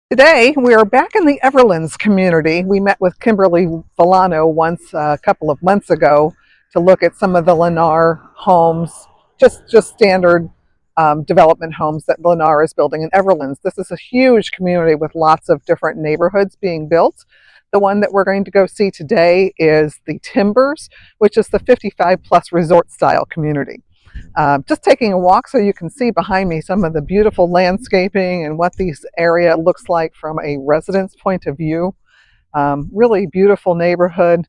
Today, we are back in the Everlands community. We met with Kimberly Villano once a couple of months ago to look at some of the Lennar homes, just standard development homes that Lennar is building in Everlands. This is a huge community with lots of different neighborhoods being built. The one that we're going to go see today is the Timbers, which is the 55 plus resort style community. Just taking a walk so you can see behind me some of the beautiful landscaping and what this area looks like from a resident's point of view. Really beautiful neighborhood.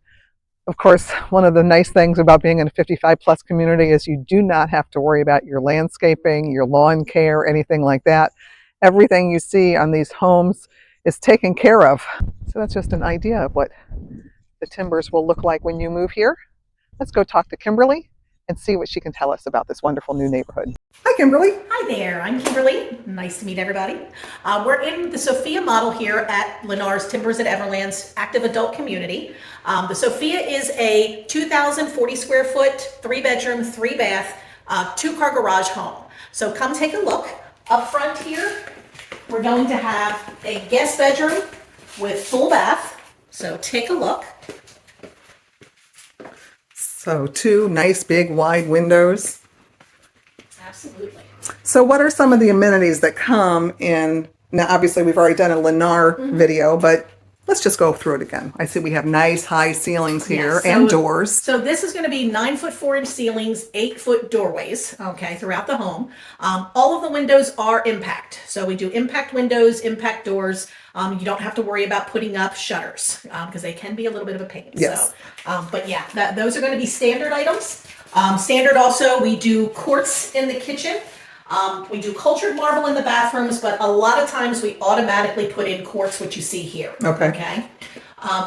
Of course, one of the nice things about being in a 55 plus community is you do not have to worry about your landscaping, your lawn care, anything like that. Everything you see on these homes is taken care of. So that's just an idea of what the Timbers will look like when you move here. Let's go talk to Kimberly and see what she can tell us about this wonderful new neighborhood. Hi, Kimberly. Hi there, I'm Kimberly. Nice to meet everybody. We're in the Sophia model here at Lennar's Timbers at Everlands Active Adult Community. The Sophia is a 2,040 square foot, 3-bedroom, 3-bath, 2-car garage home. So come take a look. Up front here, we're going to have a guest bedroom with full bath. So take a look. So two nice big wide windows. Absolutely. So what are some of the amenities that come in? Now, obviously, we've already done a Lennar video, but let's just go through it again. I see we have nice high ceilings here. Yes, and doors. So this is going to be 9-foot 4-inch ceilings, 8-foot doorways, okay, throughout the home. All of the windows are impact. So we do impact windows, impact doors. You don't have to worry about putting up shutters because they can be a little bit of a pain. Yes. So, but yeah, those are going to be standard items. Standard also, we do quartz in the kitchen. We do cultured marble in the bathrooms, but a lot of times we automatically put in quartz, which you see here. Okay.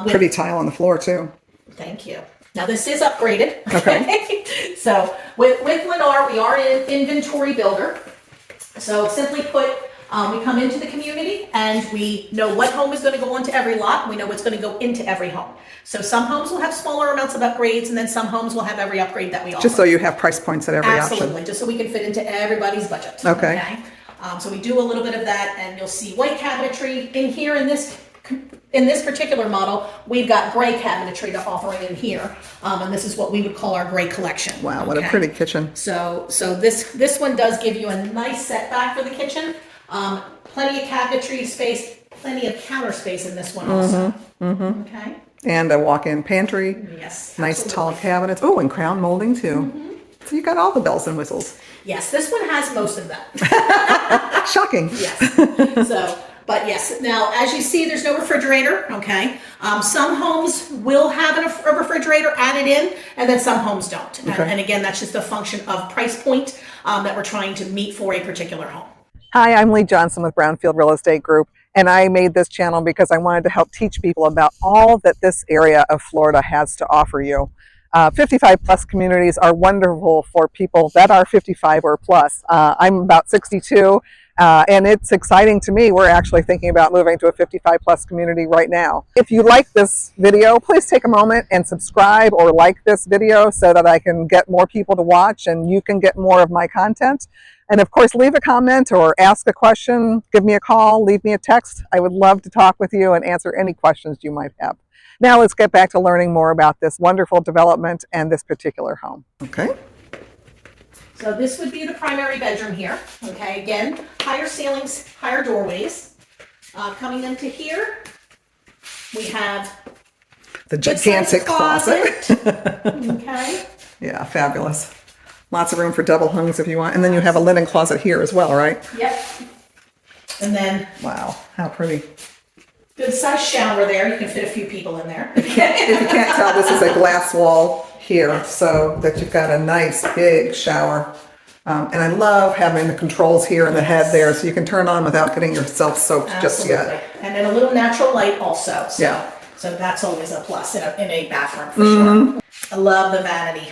Pretty tile on the floor too. Thank you. Now this is upgraded. Okay. So with Lennar, we are an inventory builder. So simply put, we come into the community and we know what home is going to go onto every lot. We know what's going to go into every home. So some homes will have smaller amounts of upgrades, and then some homes will have every upgrade that we offer. Just so you have price points at every Absolutely, option. just so we can fit into everybody's budget. Okay. So we do a little bit of that, and you'll see white cabinetry in here in this particular model. We've got gray cabinetry to offer in here, and this is what we would call our gray collection. Wow, what a pretty kitchen. So this one does give you a nice setback for the kitchen. Plenty of cabinetry space, plenty of counter space in this one also. Okay. And a walk-in pantry. Yes. Nice absolutely. tall cabinets. Oh, and crown molding too. So you got all the bells and whistles. Yes, this one has most of them. Shocking. Yes. But yes, now as you see, there's no refrigerator, okay? Some homes will have a refrigerator added in, and then some homes don't. Okay. And again, that's just a function of price point that we're trying to meet for a particular home. Hi, I'm Lee Johnson with Brownfield Real Estate Group, and I made this channel because I wanted to help teach people about all that this area of Florida has to offer you. 55 plus communities are wonderful for people that are 55 or plus. I'm about 62, and it's exciting to me. We're actually thinking about moving to a 55 plus community right now. If you like this video, please take a moment and subscribe or like this video so that I can get more people to watch and you can get more of my content. And of course, leave a comment or ask a question, give me a call, leave me a text. I would love to talk with you and answer any questions you might have. Now let's get back to learning more about this wonderful development and this particular home. Okay. So this would be the primary bedroom here. Okay, again, higher ceilings, higher doorways. Coming into here, we have the gigantic closet. Okay. Yeah, fabulous. Lots of room for double hungs if you want. And then you have a linen closet here as well, right? Yep. And then, wow, how pretty. Good size shower there. You can fit a few people in there. If you can't tell, this is a glass wall here, so that you've got a nice big shower. And I love having the controls here and the head there, so you can turn on without getting yourself soaked just yet. And then a little natural light also. So, yeah. So that's always a plus in a bathroom for sure. I love the vanity,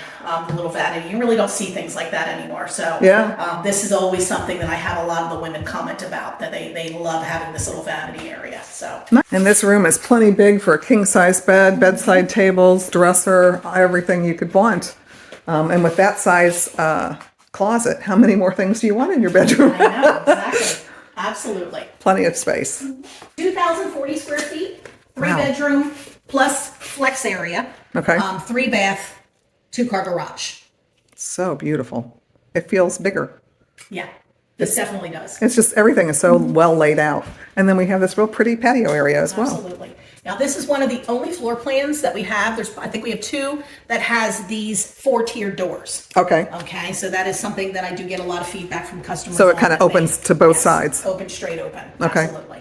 the little vanity. You really don't see things like that anymore. So yeah. This is always something that I have a lot of the women comment about, that they love having this little vanity area. So. And this room is plenty big for a king-size bed, bedside tables, dresser, everything you could want. And with that size closet, how many more things do you want in your bedroom? I know, exactly. Absolutely. Plenty of space. 2,040 square feet, three Wow. bedroom plus flex area. Okay. 3 bath, 2 car garage. So beautiful. It feels bigger. Yeah, this definitely does. It's just everything is so well laid out. And then we have this real pretty patio area as well. Absolutely. Now, this is one of the only floor plans that we have. I think we have 2 that has these 4-tiered doors. Okay. Okay, so that is something that I do get a lot of feedback from customers. So it on kind of that opens they- to both yes, sides. Open, straight open. Okay. Absolutely.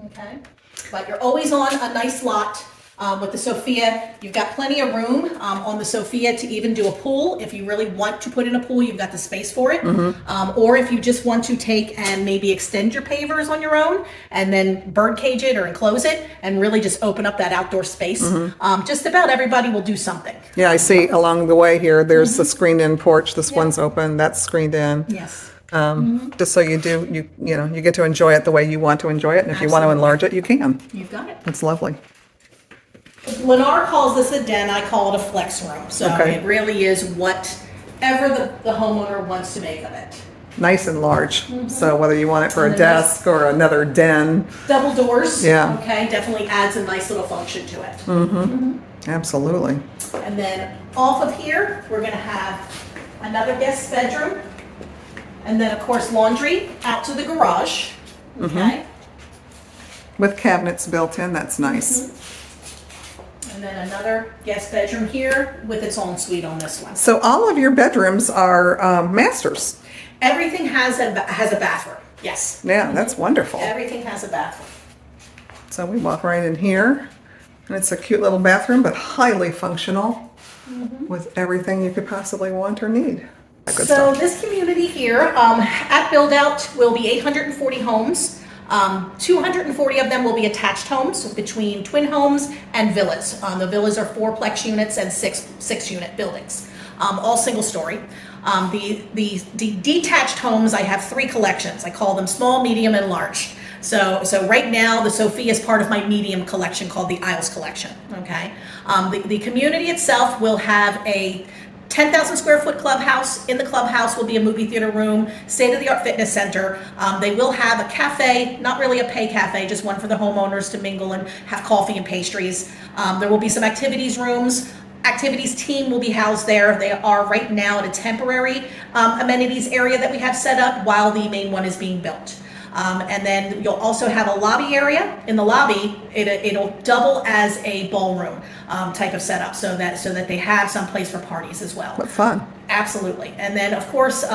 Okay. But you're always on a nice lot. With the Sophia, you've got plenty of room on the Sophia to even do a pool. If you really want to put in a pool, you've got the space for it. Or if you just want to take and maybe extend your pavers on your own and then bird cage it or enclose it and really just open up that outdoor space. Just about everybody will do something. Yeah, I see along the way here, there's the screened in porch. This one's open, that's screened in. Yes. Just so you get to enjoy it the way you want to enjoy it. And if you want to Absolutely. enlarge it, you can. You've got it. It's lovely. Lennar calls this a den. I call it a flex room. So Okay. it really is whatever the homeowner wants to make of it. Nice and large. So whether you want it for a And a nice- desk or another den, Double doors. Yeah. Okay, definitely adds a nice little function to it. absolutely. And then off of here, we're going to have another guest bedroom. And then, of course, laundry out to the garage. Okay. With cabinets built in, that's nice. And then another guest bedroom here with its own suite on this one. So all of your bedrooms are masters. Everything has a bathroom. Yes. Yeah, that's wonderful. Everything has a bathroom. So we walk right in here, and it's a cute little bathroom, but highly functional with everything you could possibly want or need. Good So stuff. this community here, at build out, will be 840 homes. 240 of them will be attached homes between twin homes and villas. The villas are 4-plex units and 6-unit buildings, all single story. The detached homes, I have 3 collections. I call them small, medium, and large. So right now, the Sophia is part of my medium collection called the Isles collection. Okay, the community itself will have a 10,000 square foot clubhouse. In the clubhouse will be a movie theater room, state-of-the-art fitness center. They will have a cafe, not really a pay cafe, just one for the homeowners to mingle and have coffee and pastries. There will be some activities rooms. Activities team will be housed there. They are right now at a temporary amenities area that we have set up while the main one is being built. And then you'll also have a lobby area. In the lobby, it'll double as a ballroom type of setup, so that they have some place for parties as well. What fun. Absolutely. And then, of course,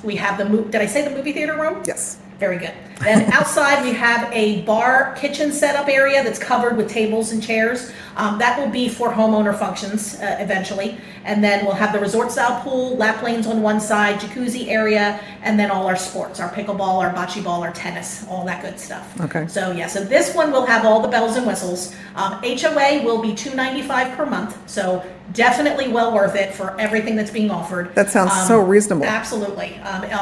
we have did I say the movie theater room? Yes. Very good. Then outside we have a bar kitchen setup area that's covered with tables and chairs. That will be for homeowner functions eventually. And then we'll have the resort style pool, lap lanes on one side, jacuzzi area, and then all our sports, our pickleball, our bocce ball, our tennis, all that good stuff. Okay. So yeah, so this one will have all the bells and whistles. HOA will be $295 per month. So definitely well worth it for everything that's being offered. That sounds so reasonable. Absolutely.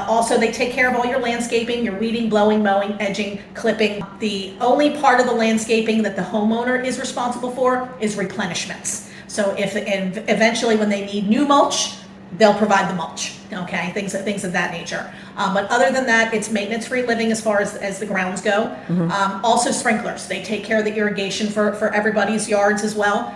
Also, they take care of all your landscaping, your weeding, blowing, mowing, edging, clipping. The only part of the landscaping that the homeowner is responsible for is replenishments. So and eventually when they need new mulch, they'll provide the mulch, okay, things of that nature. But other than that, it's maintenance-free living as far as the grounds go. Also sprinklers. They take care of the irrigation for everybody's yards as well.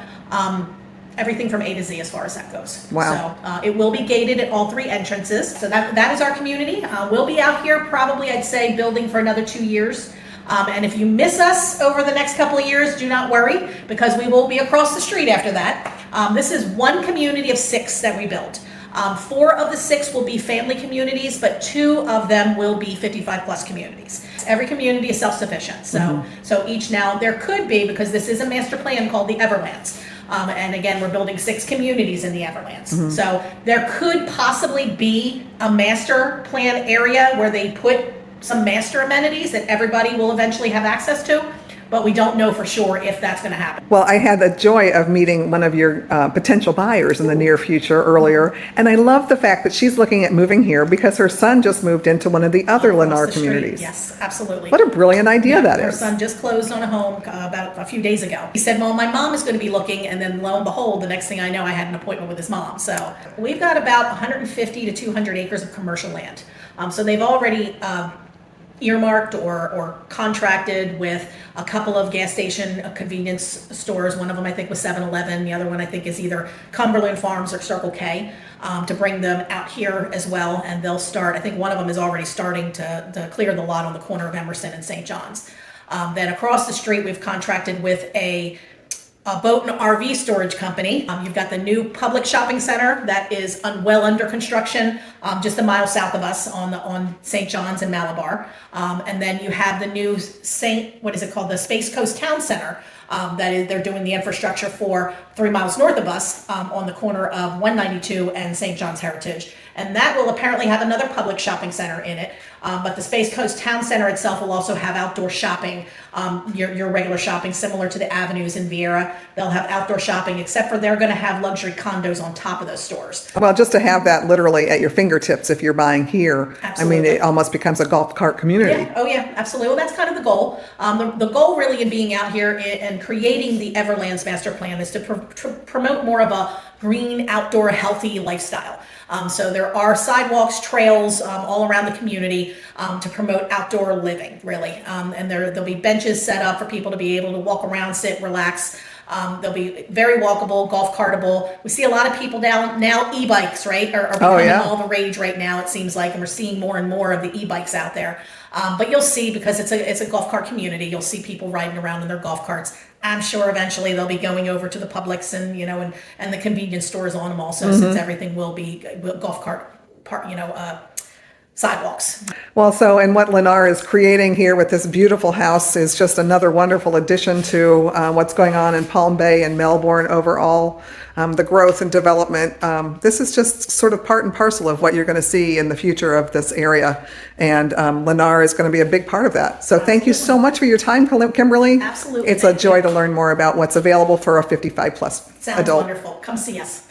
Everything from A to Z as far as that goes. Wow. So it will be gated at all 3 entrances. So that is our community. We'll be out here probably, I'd say, building for another 2 years. And if you miss us over the next couple of years, do not worry, because we will be across the street after that. This is one community of 6 that we built. 4 of the 6 will be family communities, but 2 of them will be 55 plus communities. Every community is self-sufficient. So each now, there could be, because this is a master plan called the Everlands. And again, we're building 6 communities in the Everlands. So there could possibly be a master plan area where they put some master amenities that everybody will eventually have access to, but we don't know for sure if that's going to happen. Well, I had the joy of meeting one of your potential buyers in the near future earlier, and I love the fact that she's looking at moving here because her son just moved into one of the other Across Lennar the street. communities. Yes, absolutely. What a brilliant idea that Our is. son just closed on a home about a few days ago. He said, well, my mom is going to be looking, and then lo and behold, the next thing I know, I had an appointment with his mom. So we've got about 150 to 200 acres of commercial land. So they've already earmarked or contracted with a couple of gas station convenience stores. One of them I think was 7-Eleven. The other one I think is either Cumberland Farms or Circle K, to bring them out here as well. And they'll start, I think one of them is already starting to clear the lot on the corner of Emerson and St. John's. Then across the street, we've contracted with a boat and RV storage company. You've got the new public shopping center that is well under construction, just a mile south of us on St. John's and Malabar. And then you have the new the Space Coast Town Center. They're doing the infrastructure for 3 miles north of us, on the corner of 192 and St. John's Heritage. And that will apparently have another public shopping center in it. But the Space Coast Town Center itself will also have outdoor shopping, your regular shopping, similar to the avenues in Vieira. They'll have outdoor shopping, except for they're going to have luxury condos on top of those stores. Well, just to have that literally at your fingertips if you're buying here, Absolutely. I mean, it almost becomes a golf cart community. Yeah. Oh, yeah, absolutely. Well, that's kind of the goal. The goal really in being out here and creating the Everlands master plan is to promote more of a green, outdoor, healthy lifestyle. So there are sidewalks, trails all around the community to promote outdoor living, really. And there'll be benches set up for people to be able to walk around, sit, relax. They'll be very walkable, golf cartable. We see a lot of people now e-bikes, right, are becoming all the rage right now, it seems like, and we're seeing more and more of the e-bikes out there. But you'll see, because it's a golf cart community, you'll see people riding around in their golf carts. I'm sure eventually they'll be going over to the Publix and the convenience stores on them also, since everything will be golf cart sidewalks. Well, and what Lennar is creating here with this beautiful house is just another wonderful addition to what's going on in Palm Bay and Melbourne overall. The growth and development. This is just sort of part and parcel of what you're going to see in the future of this area. And Lennar is going to be a big part of that. So thank you so much for your time, Kimberly. Absolutely. It's a joy to learn more about what's available for a 55 plus Sounds adult. wonderful. Come see us.